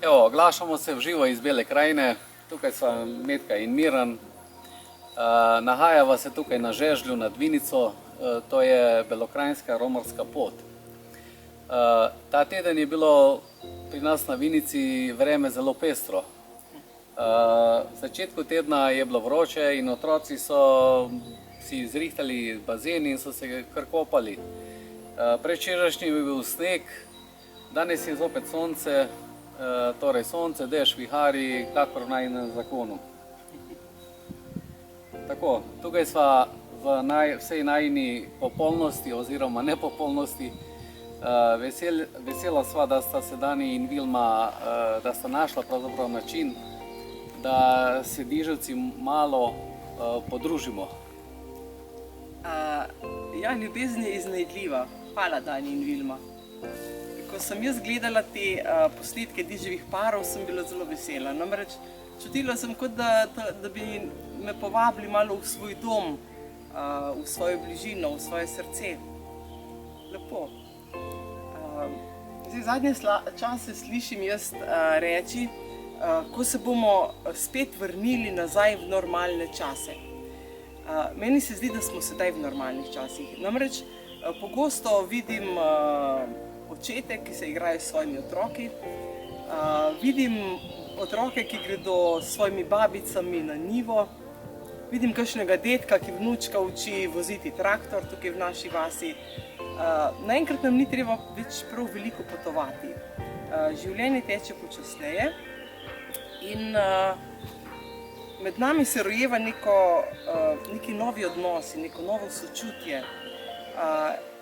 Evo, oglašamo se v živo iz Bele krajine, tukaj sva Metka in Miran. Nahajava se tukaj na Žežlju nad Vinico, to je belokranjska romarska pot. Ta teden je bilo pri nas na Vinici vreme zelo pestro. V začetku tedna je bilo vroče in otroci so si zrihtali bazen in so se kar kopali. Predvčerajšnjim je bil sneg, danes je zopet sonce, torej sonce, dež, vihari, kakor v najinem zakonu. Tako, tukaj sva v vsej najini popolnosti oziroma nepopolnosti. Vesela sva, da sta se Dani in Vilma, da sta našla pravzaprav način, da se Diževci malo podružimo. Ja, ljubezen je iznajdljiva. Hvala, Dani in Vilma. Ko sem jaz gledala te posnetke Diževih parov, sem bila zelo vesela. Namreč čutila sem, kot da bi me povabili malo v svoj dom, v svojo bližino, v svoje srce. Lepo. Zadnje čase slišim jaz reči, ko se bomo spet vrnili nazaj v normalne čase. Meni se zdi, da smo sedaj v normalnih časih. Namreč pogosto vidim očete, ki se igrajo s svojimi otroki. Vidim otroke, ki gredo s svojimi babicami na njivo. Vidim kakšnega dedka, ki vnučka uči voziti traktor tukaj v naši vasi. Naenkrat nam ni treba več prav veliko potovati. Življenje teče počasneje in med nami se rojeva neki novi odnosi, neko novo sočutje,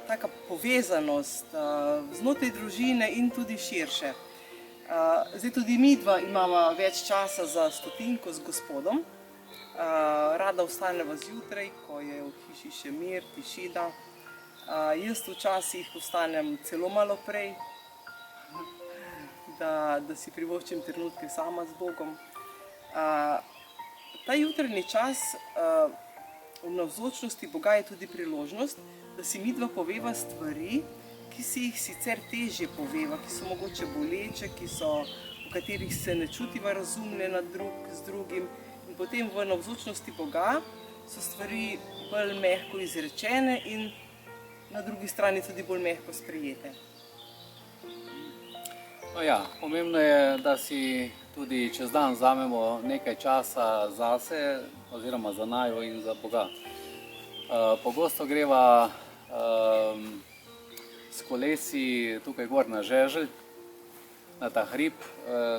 taka povezanost znotraj družine in tudi širše. Zdaj tudi midva imamo več časa za stotinko z Gospodom. Rada vstaneva zjutraj, ko je v hiši še mir, tišina. Jaz včasih vstanem celo malo prej, da si privoščim trenutke sama z Bogom. Ta jutranji čas v navzočnosti Boga je tudi priložnost, da si midva poveva stvari, ki si jih sicer težje poveva, ki so mogoče boleče, v katerih se ne čutiva razumljena drug z drugim. In potem v navzočnosti Boga so stvari bolj mehko izrečene in na drugi strani tudi bolj mehko sprejete. No ja, pomembno je, da si tudi čez dan vzamemo nekaj časa zase oziroma za naju in za Boga. Pogosto greva s kolesi tukaj gor na Žeželj, na ta hrib,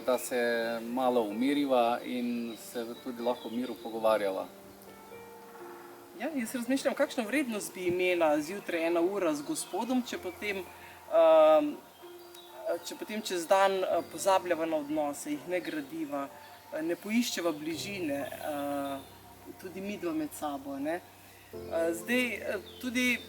da se malo umiriva in se tudi lahko v miru pogovarjava. Ja, jaz razmišljam, kakšno vrednost bi imela zjutraj 1 ura z Gospodom, če potem čez dan pozabljava na odnose, jih ne gradiva, ne poiščeva bližine, tudi midva med sabo. Zdaj, tudi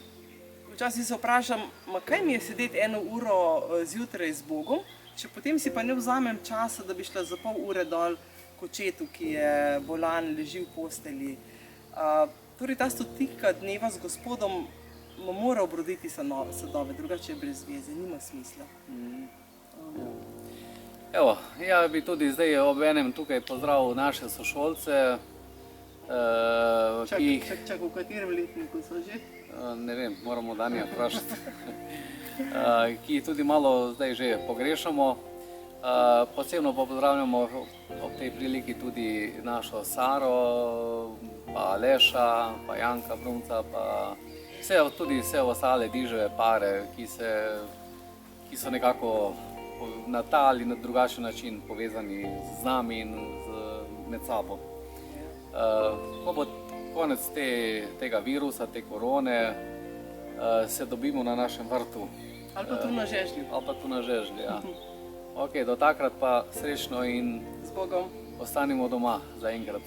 včasih se vprašam, kaj mi je sedeti 1 uro zjutraj z Bogom, če potem si pa ne vzamem časa, da bi šla za pol ure dol k očetu, ki je bolan, leži v postelji. Torej, ta stotinka dneva z Gospodom mora obroditi sadove, drugače je brez veze, nima smisla. Evo, ja bi tudi zdaj obenem tukaj pozdravil naše sošolce, ki jih... Čak, v katerem letniku so že? Ne vem, moramo Danija vprašati. Ki jih tudi malo zdaj že pogrešamo. Posebno pa pozdravljamo ob tej priliki tudi našo Saro, pa Aleša, pa Janka Brunca, pa tudi vse ostale Diževe pare, ki so nekako na ta ali na drugačen način povezani z nami in med sabo. Ko bo konec tega virusa, te korone, se dobimo na našem vrtu. Ali pa tu na Žežlju. Ali pa tu na Žežlju, ja. Ok, do takrat pa srečno in z Bogom. ostanimo doma zaenkrat.